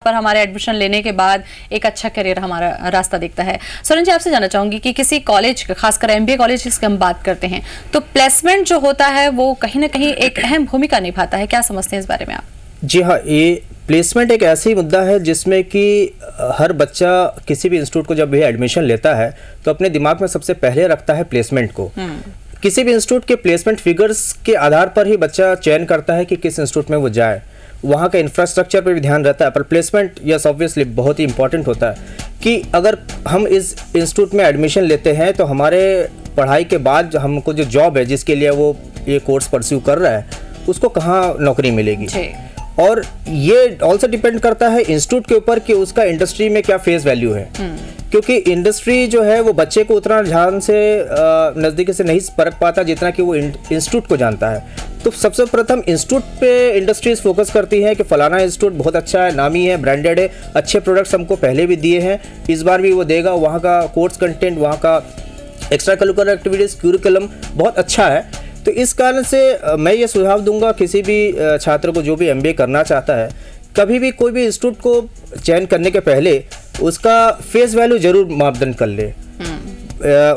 पर हमारे एडमिशन लेने के बाद एक अच्छा करियर हमारा रास्ता दिखता है। सोनल जी, आपसे जानना चाहूंगी कि किसी कॉलेज, खासकर एमबीए कॉलेज की हम बात करते हैं, तो प्लेसमेंट जो होता है वो कहीं ना कहीं एक अहम भूमिका निभाता है। क्या समझते हैं इस बारे में आप? जी हाँ, ये प्लेसमेंट एक ऐसी मुद्दा है जिसमें कि हर बच्चा किसी भी इंस्टीट्यूट को जब भी एडमिशन लेता है तो अपने दिमाग में सबसे पहले रखता है प्लेसमेंट को। किसी भी इंस्टीट्यूट के प्लेसमेंट फिगर्स के आधार पर ही बच्चा चयन करता है कि किस इंस्टीट्यूट में वो जाए। वहाँ का इंफ्रास्ट्रक्चर पर भी ध्यान रहता है, पर प्लेसमेंट यस ऑब्वियसली बहुत ही इंपॉर्टेंट होता है कि अगर हम इस इंस्टीट्यूट में एडमिशन लेते हैं तो हमारे पढ़ाई के बाद हमको जो जॉब है जिसके लिए वो ये कोर्स परस्यू कर रहा है उसको कहाँ नौकरी मिलेगी। और ये ऑल्सो डिपेंड करता है इंस्टीट्यूट के ऊपर कि उसका इंडस्ट्री में क्या फेस वैल्यू है, क्योंकि इंडस्ट्री जो है वो बच्चे को उतना ध्यान से नज़दीकी से नहीं परख पाता जितना कि वो इंस्टीट्यूट को जानता है। तो सबसे प्रथम इंस्टीट्यूट पे इंडस्ट्रीज फोकस करती है कि फलाना इंस्टीट्यूट बहुत अच्छा है, नामी है, ब्रांडेड है, अच्छे प्रोडक्ट्स हमको पहले भी दिए हैं, इस बार भी वो देगा, वहाँ का कोर्स कंटेंट, वहाँ का एक्स्ट्रा करिकुलर एक्टिविटीज़, क्यूरिकुलम बहुत अच्छा है। तो इस कारण से मैं ये सुझाव दूंगा किसी भी छात्र को जो भी एमबीए करना चाहता है, कभी भी कोई भी इंस्टीट्यूट को चयन करने के पहले उसका फेस वैल्यू जरूर मापदंड कर ले,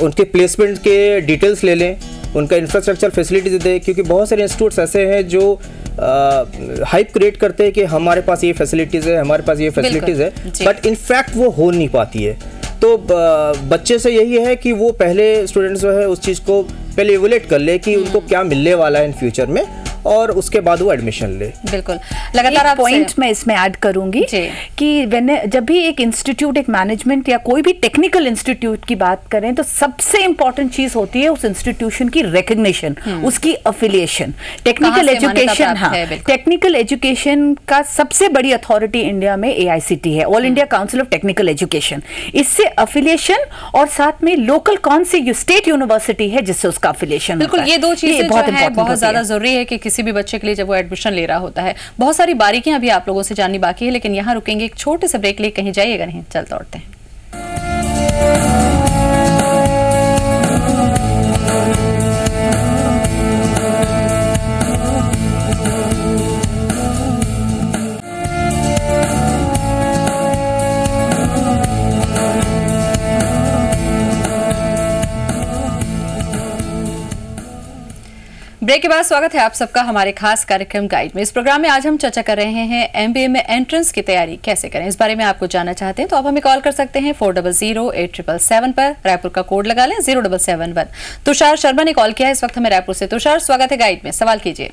उनके प्लेसमेंट के डिटेल्स ले लें, उनका इंफ्रास्ट्रक्चर फैसिलिटीज दे, क्योंकि बहुत सारे इंस्टीट्यूट्स ऐसे हैं जो हाइप क्रिएट करते हैं कि हमारे पास ये फैसिलिटीज़ है, हमारे पास ये फैसिलिटीज़ है, बट इनफैक्ट वो हो नहीं पाती है। तो बच्चे से यही है कि वो पहले स्टूडेंट जो है उस चीज़ को पहले इवोल्यूट कर ले कि उनको क्या मिलने वाला है इन फ्यूचर में, और उसके बाद वो एडमिशन ले। बिल्कुल, लगातार पॉइंट मैं इसमें ऐड करूंगी कि जब भी एक इंस्टीट्यूट, एक मैनेजमेंट या कोई भी टेक्निकल इंस्टीट्यूट की बात करें तो सबसे इंपॉर्टेंट चीज होती है उस इंस्टीट्यूशन की रिकग्निशन, उसकी अफिलिएशन। टेक्निकल एजुकेशन, हाँ, टेक्निकल एजुकेशन का सबसे बड़ी अथॉरिटी इंडिया में AICTE है, all India council of technical education. इससे अफिलिएशन और साथ में लोकल कौन सी स्टेट यूनिवर्सिटी है जिससे उसका अफिलिएशन। बिल्कुल, ये दो चीजें बहुत ज्यादा जरूरी है कि किसी भी बच्चे के लिए जब वो एडमिशन ले रहा होता है। बहुत सारी बारीकियां अभी आप लोगों से जाननी बाकी है, लेकिन यहाँ रुकेंगे एक छोटे से ब्रेक लिए, कहीं जाइएगा नहीं, चल दौड़ते हैं। ब्रेक के बाद स्वागत है आप सबका हमारे खास कार्यक्रम गाइड में। इस प्रोग्राम में आज हम चर्चा कर रहे हैं एमबीए में एंट्रेंस की तैयारी कैसे करें। इस बारे में आपको जानना चाहते हैं तो आप हमें कॉल कर सकते हैं 400877 पर, रायपुर का कोड लगा लें 0771। तुषार शर्मा ने कॉल किया है इस वक्त हमें रायपुर से। तुषार, स्वागत है गाइड में, सवाल कीजिए।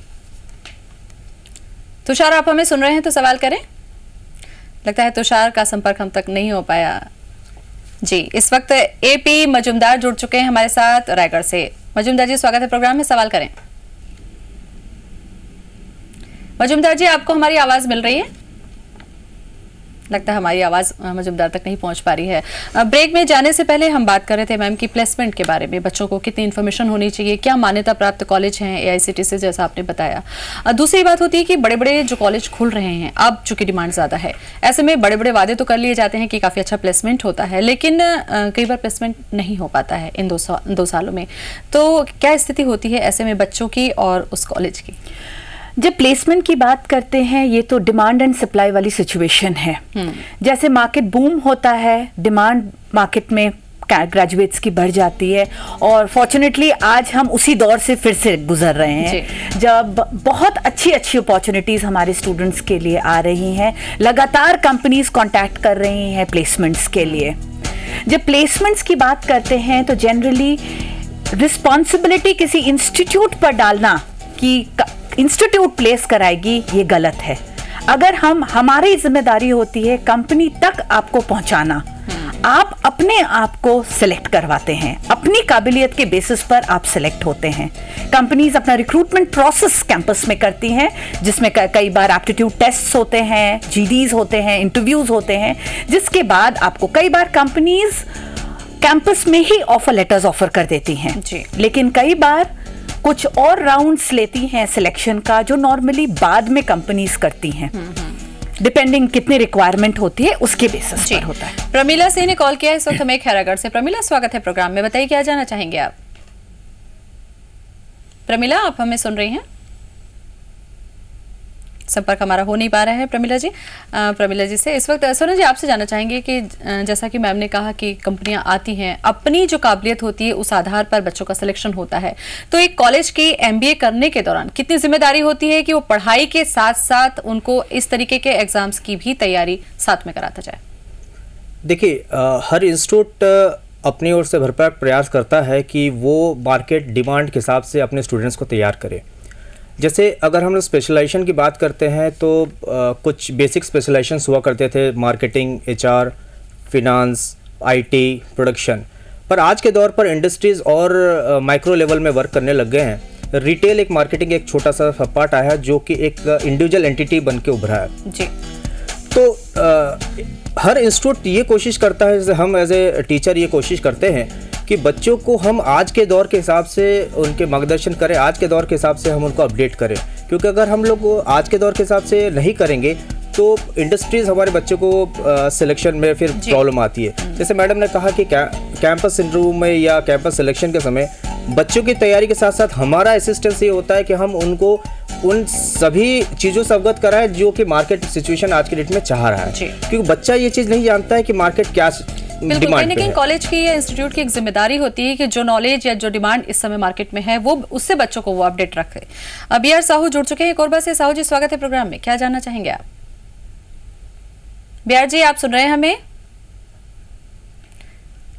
तुषार, आप हमें सुन रहे हैं तो सवाल करें। लगता है तुषार का संपर्क हम तक नहीं हो पाया। जी, इस वक्त AP मजुमदार जुड़ चुके हैं हमारे साथ रायगढ़ से। मजुमदार जी, स्वागत है प्रोग्राम में, सवाल करें। मजुमदार जी, आपको हमारी आवाज मिल रही है? लगता है हमारी आवाज मजुमदार तक नहीं पहुंच पा रही है। ब्रेक में जाने से पहले हम बात कर रहे थे मैम की प्लेसमेंट के बारे में, बच्चों को कितनी इन्फॉर्मेशन होनी चाहिए, क्या मान्यता प्राप्त कॉलेज हैं AICTE से, जैसा आपने बताया। दूसरी बात होती है कि बड़े बड़े जो कॉलेज खुल रहे हैं, अब चूंकि डिमांड ज्यादा है, ऐसे में बड़े बड़े वादे तो कर लिए जाते हैं कि काफी अच्छा प्लेसमेंट होता है, लेकिन कई बार प्लेसमेंट नहीं हो पाता है इन 2 सालों में। तो क्या स्थिति होती है ऐसे में बच्चों की और उस कॉलेज की? जब प्लेसमेंट की बात करते हैं, ये तो डिमांड एंड सप्लाई वाली सिचुएशन है। जैसे मार्केट बूम होता है, डिमांड मार्केट में ग्रेजुएट्स की बढ़ जाती है, और फॉर्चुनेटली आज हम उसी दौर से फिर से गुजर रहे हैं जब बहुत अच्छी अपॉर्चुनिटीज हमारे स्टूडेंट्स के लिए आ रही हैं। लगातार कंपनीज कांटेक्ट कर रही हैं प्लेसमेंट्स के लिए। जब प्लेसमेंट्स की बात करते हैं तो जनरली रिस्पॉन्सिबिलिटी किसी इंस्टीट्यूट पर डालना कि इंस्टीट्यूट प्लेस कराएगी, ये गलत है। अगर हमारी जिम्मेदारी होती है कंपनी तक आपको पहुंचाना। आप अपने आप को सिलेक्ट करवाते हैं, अपनी काबिलियत के बेसिस पर आप सिलेक्ट होते हैं। कंपनीज अपना रिक्रूटमेंट प्रोसेस कैंपस में करती हैं, जिसमें कई बार एप्टीट्यूड टेस्ट्स होते हैं, GDs होते हैं, इंटरव्यूज होते हैं, जिसके बाद आपको कई बार कंपनीज कैंपस में ही ऑफर लेटर्स ऑफर कर देती हैं। लेकिन कई बार कुछ और राउंड्स लेती हैं सिलेक्शन का, जो नॉर्मली बाद में कंपनीज करती हैं, डिपेंडिंग कितनी रिक्वायरमेंट होती है उसके बेसिस पर होता है। प्रमिला सिंह ने कॉल किया इस वक्त हमें खैरागढ़ से। प्रमिला, स्वागत है प्रोग्राम में, बताइए क्या जानना चाहेंगे आप? प्रमिला, आप हमें सुन रही हैं? संपर्क हमारा हो नहीं पा रहा है प्रमिला जी से। इस वक्त सोना जी आपसे जानना चाहेंगे कि जैसा कि मैम ने कहा कि कंपनियां आती हैं, अपनी जो काबिलियत होती है उस आधार पर बच्चों का सिलेक्शन होता है, तो एक कॉलेज की MBA करने के दौरान कितनी जिम्मेदारी होती है कि वो पढ़ाई के साथ साथ उनको इस तरीके के एग्जाम्स की भी तैयारी साथ में कराता जाए? देखिए, हर इंस्टीट्यूट अपनी ओर से भरपूर प्रयास करता है कि वो मार्केट डिमांड के हिसाब से अपने स्टूडेंट्स को तैयार करे। जैसे अगर हम लोग स्पेशलाइजेशन की बात करते हैं तो कुछ बेसिक स्पेशलाइजेशंस हुआ करते थे, marketing, HR, finance, IT, production. पर आज के दौर पर इंडस्ट्रीज़ और माइक्रो लेवल में वर्क करने लग गए हैं। रिटेल एक मार्केटिंग एक छोटा सा पार्ट आया है जो कि एक इंडिविजुअल एंटिटी बन के उभरा है जी। तो हर इंस्टीट्यूट ये कोशिश करता है, जैसे हम एज ए टीचर ये कोशिश करते हैं कि बच्चों को हम आज के दौर के हिसाब से उनके मार्गदर्शन करें, आज के दौर के हिसाब से हम उनको अपडेट करें। क्योंकि अगर हम लोग आज के दौर के हिसाब से नहीं करेंगे तो इंडस्ट्रीज़ हमारे बच्चों को सिलेक्शन में फिर प्रॉब्लम आती है। जैसे मैडम ने कहा कि कैंपस इंटरव्यू में या कैंपस सिलेक्शन के समय बच्चों की तैयारी के साथ साथ हमारा असिस्टेंस ये होता है कि हम उनको उन सभी चीज़ों से अवगत कराएं जो कि मार्केट सिचुएशन आज के डेट में चाह रहा है। क्योंकि बच्चा ये चीज़ नहीं जानता है कि मार्केट क्या डिमांड है। कॉलेज की या इंस्टीट्यूट की एक जिम्मेदारी होती है कि जो नॉलेज या जो डिमांड इस समय मार्केट में है वो उससे बच्चों को वो अपडेट रखे। अब यार साहू जुड़ चुके हैं कोरबा से। साहू जी स्वागत है प्रोग्राम में, क्या जानना चाहेंगे आप? बिहार जी आप सुन रहे हैं हमें?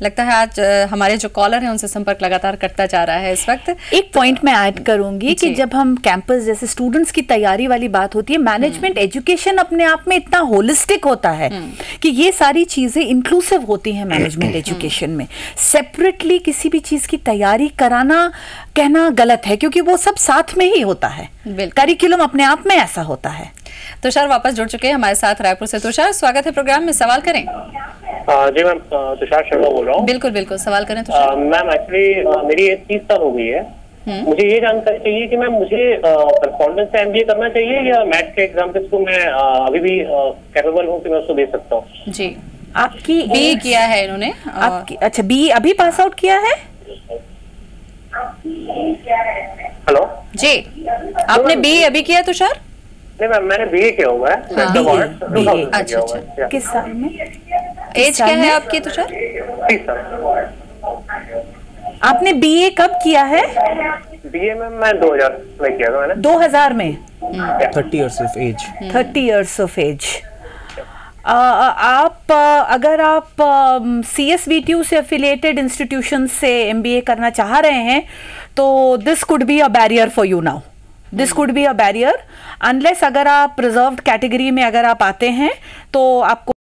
लगता है आज हमारे जो कॉलर हैं उनसे संपर्क लगातार कटता जा रहा है इस वक्त। एक पॉइंट मैं ऐड करूंगी कि जब हम कैंपस जैसे स्टूडेंट्स की तैयारी वाली बात होती है, मैनेजमेंट एजुकेशन अपने आप में इतना होलिस्टिक होता है कि ये सारी चीजें इंक्लूसिव होती हैं मैनेजमेंट एजुकेशन में। सेपरेटली किसी भी चीज की तैयारी कराना कहना गलत है क्योंकि वो सब साथ में ही होता है, करिकुलम अपने आप में ऐसा होता है। तुषार वापस जुड़ चुके हैं हमारे साथ रायपुर से। तुषार स्वागत है प्रोग्राम में, सवाल करें। जी मैम, तुषार शर्मा बोल रहा हूँ। बिल्कुल बिल्कुल सवाल करें तुषार। मैम एक्चुअली मेरी एज 30 साल हो गई है। मुझे ये जानकारी चाहिए कि मैम मुझे करस्पॉन्डेंस से MBA करना चाहिए या मैथ के एग्जाम के थ्रू मैं अभी भी कैपेबल हूँ कि मैं उसको दे सकता हूँ? जी, आपकी BE किया है इन्होंने। आपकी अच्छा BE अभी पास आउट किया है? हेलो जी, आपने BE अभी किया तुषार? नहीं मैम, मैंने BA किया हुआ है। अच्छा। किस साल में? एज क्या है आपकी तुषार? 30 साल। आपने BA कब किया है? BA में मैं 2000 में किया था मैंने। 2000 में? 30 years of age। 30 years of age। आप अगर आप CSVTU से एफिलिएटेड इंस्टीट्यूशन से MBA करना चाह रहे हैं तो this could be a barrier for you now. This could be a barrier unless अगर आप रिजर्व्ड कैटेगरी में अगर आप आते हैं तो आपको